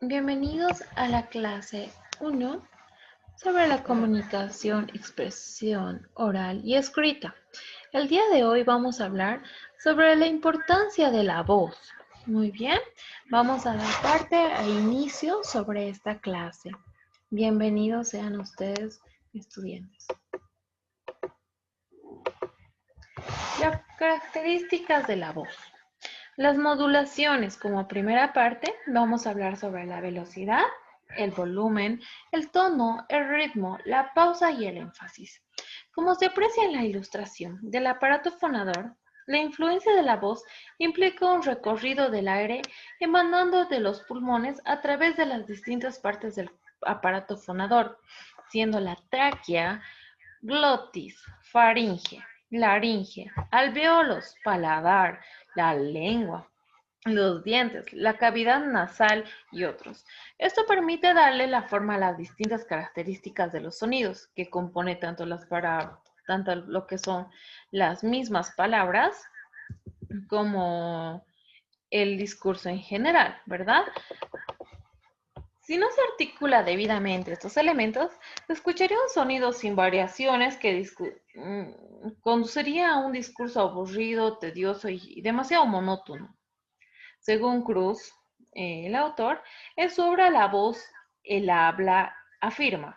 Bienvenidos a la clase 1 sobre la comunicación, expresión oral y escrita. El día de hoy vamos a hablar sobre la importancia de la voz. Muy bien, vamos a dar parte e inicio sobre esta clase. Bienvenidos sean ustedes, estudiantes. Las características de la voz. Las modulaciones, como primera parte, vamos a hablar sobre la velocidad, el volumen, el tono, el ritmo, la pausa y el énfasis. Como se aprecia en la ilustración del aparato fonador, la influencia de la voz implica un recorrido del aire emanando de los pulmones a través de las distintas partes del aparato fonador, siendo la tráquea, glotis, faringe, laringe, alveolos, paladar, la lengua, los dientes, la cavidad nasal y otros. Esto permite darle la forma a las distintas características de los sonidos que compone tanto lo que son las mismas palabras como el discurso en general, ¿verdad? Si no se articula debidamente estos elementos, se escucharía un sonido sin variaciones que conduciría a un discurso aburrido, tedioso y demasiado monótono. Según Cruz, el autor, en su obra La voz, el habla, afirma,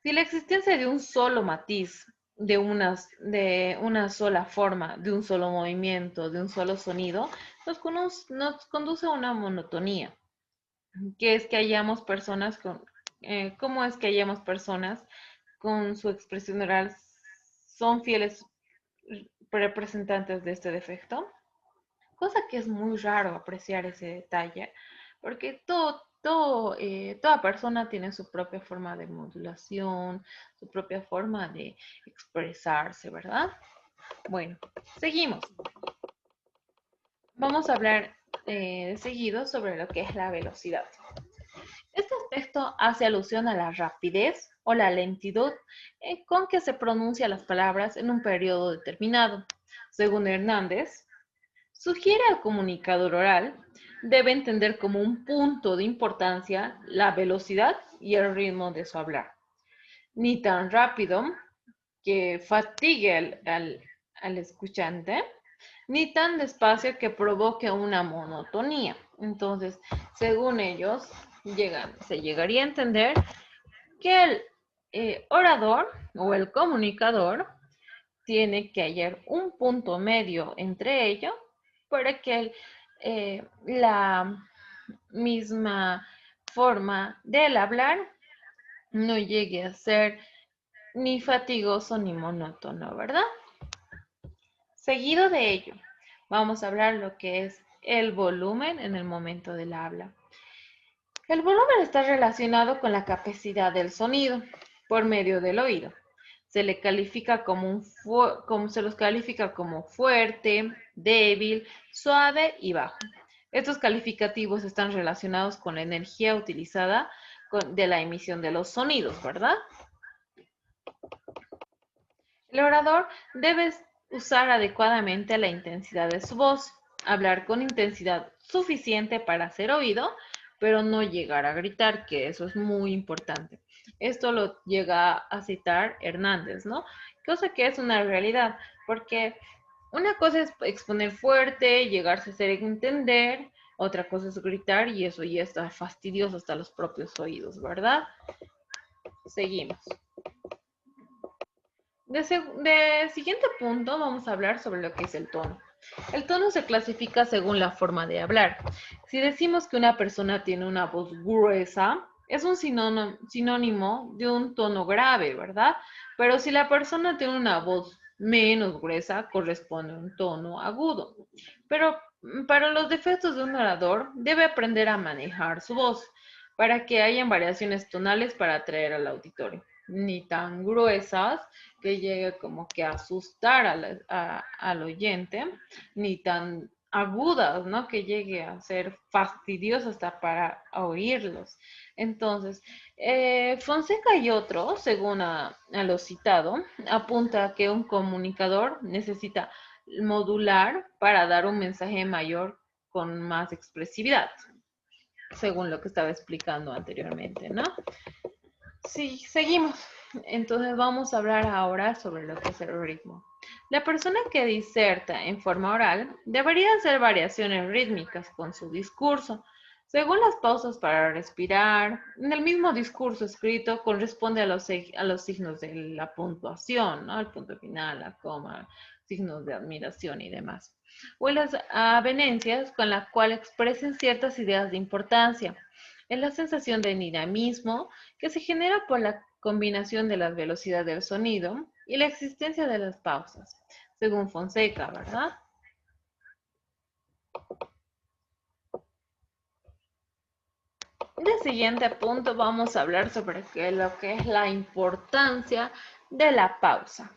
si la existencia de un solo matiz, de una sola forma, de un solo movimiento, de un solo sonido, nos conduce a una monotonía, que es que hayamos personas ¿cómo es que hayamos personas con su expresión oral son fieles representantes de este defecto? Cosa que es muy raro apreciar ese detalle, porque toda persona tiene su propia forma de modulación, su propia forma de expresarse, ¿verdad? Bueno, seguimos. Vamos a hablar seguido sobre lo que es la velocidad. Este aspecto hace alusión a la rapidez o la lentitud con que se pronuncian las palabras en un periodo determinado. Según Hernández, sugiere al comunicador oral debe entender como un punto de importancia la velocidad y el ritmo de su hablar. Ni tan rápido que fatigue al escuchante, ni tan despacio que provoque una monotonía. Entonces, según ellos, se llegaría a entender que el orador o el comunicador tiene que hallar un punto medio entre ellos para que la misma forma del hablar no llegue a ser ni fatigoso ni monótono, ¿verdad? Seguido de ello, vamos a hablar lo que es el volumen en el momento del habla. El volumen está relacionado con la capacidad del sonido por medio del oído. Se le califica se los califica como fuerte, débil, suave y bajo. Estos calificativos están relacionados con la energía utilizada de la emisión de los sonidos, ¿verdad? El orador debe usar adecuadamente la intensidad de su voz, hablar con intensidad suficiente para ser oído, pero no llegar a gritar, que eso es muy importante. Esto lo llega a citar Hernández, ¿no? Cosa que es una realidad, porque una cosa es exponer fuerte, llegarse a hacer entender, otra cosa es gritar y eso ya está fastidioso hasta los propios oídos, ¿verdad? Seguimos. De siguiente punto vamos a hablar sobre lo que es el tono. El tono se clasifica según la forma de hablar. Si decimos que una persona tiene una voz gruesa, es un sinónimo de un tono grave, ¿verdad? Pero si la persona tiene una voz menos gruesa, corresponde a un tono agudo. Pero para los defectos de un orador, debe aprender a manejar su voz para que hayan variaciones tonales para atraer al auditorio. Ni tan gruesas que llegue como que a asustar al oyente, ni tan agudas, ¿no? Que llegue a ser fastidioso hasta para oírlos. Entonces, Fonseca y otros, según a lo citado, apunta que un comunicador necesita modular para dar un mensaje mayor con más expresividad. según lo que estaba explicando anteriormente, ¿no? Sí, seguimos. Entonces vamos a hablar ahora sobre lo que es el ritmo. La persona que diserta en forma oral debería hacer variaciones rítmicas con su discurso, según las pausas para respirar. En el mismo discurso escrito corresponde a los signos de la puntuación, ¿no? El punto final, la coma, signos de admiración y demás. O en las avenencias con las cuales expresen ciertas ideas de importancia. Es la sensación de dinamismo que se genera por la combinación de la velocidad del sonido y la existencia de las pausas, según Fonseca, ¿verdad? En el siguiente punto vamos a hablar sobre lo que es la importancia de la pausa.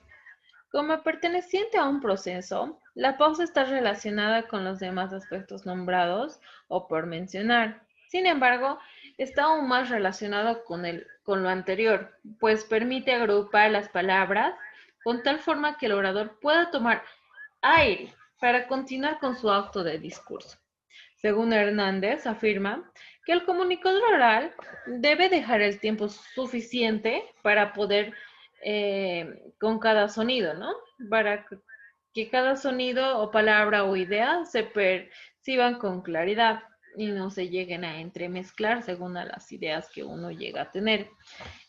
Como perteneciente a un proceso, la pausa está relacionada con los demás aspectos nombrados o por mencionar. Sin embargo, está aún más relacionado con lo anterior, pues permite agrupar las palabras con tal forma que el orador pueda tomar aire para continuar con su acto de discurso. Según Hernández, afirma que el comunicador oral debe dejar el tiempo suficiente para poder, con cada sonido, ¿no? Para que cada sonido o palabra o idea se perciban con claridad y no se lleguen a entremezclar según a las ideas que uno llega a tener,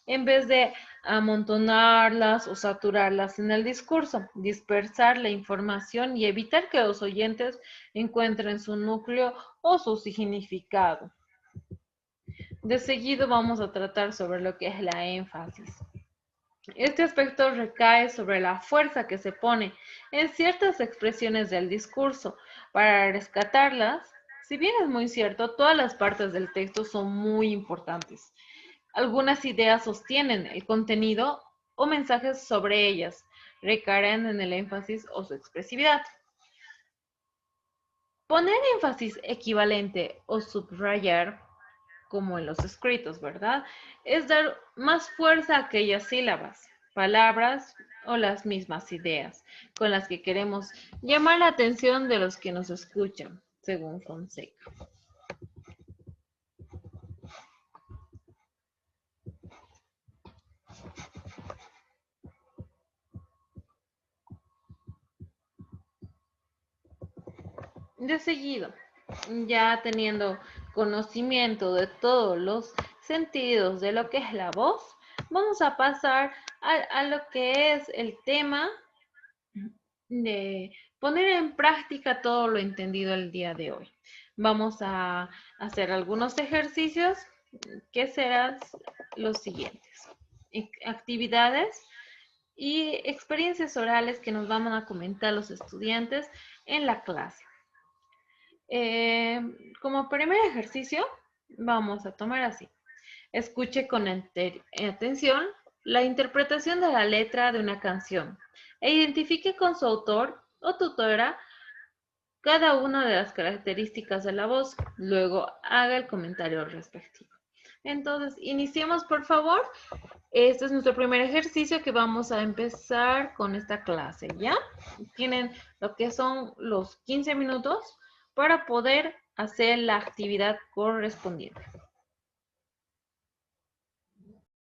en vez de amontonarlas o saturarlas en el discurso, dispersar la información y evitar que los oyentes encuentren su núcleo o su significado. De seguido vamos a tratar sobre lo que es la énfasis. Este aspecto recae sobre la fuerza que se pone en ciertas expresiones del discurso para rescatarlas. Si bien es muy cierto, todas las partes del texto son muy importantes. Algunas ideas sostienen el contenido o mensajes sobre ellas, recaen en el énfasis o su expresividad. Poner énfasis equivalente o subrayar, como en los escritos, ¿verdad? Es dar más fuerza a aquellas sílabas, palabras o las mismas ideas con las que queremos llamar la atención de los que nos escuchan, según Fonseca. De seguido, ya teniendo conocimiento de todos los sentidos de lo que es la voz, vamos a pasar a lo que es el tema de poner en práctica todo lo entendido el día de hoy. Vamos a hacer algunos ejercicios que serán los siguientes. Actividades y experiencias orales que nos van a comentar los estudiantes en la clase. Como primer ejercicio, vamos a tomar así. Escuche con atención la interpretación de la letra de una canción e identifique con su autor o tutora cada una de las características de la voz. Luego haga el comentario respectivo. Entonces, iniciemos por favor. Este es nuestro primer ejercicio que vamos a empezar con esta clase, ¿ya? Tienen lo que son los 15 minutos para poder hacer la actividad correspondiente.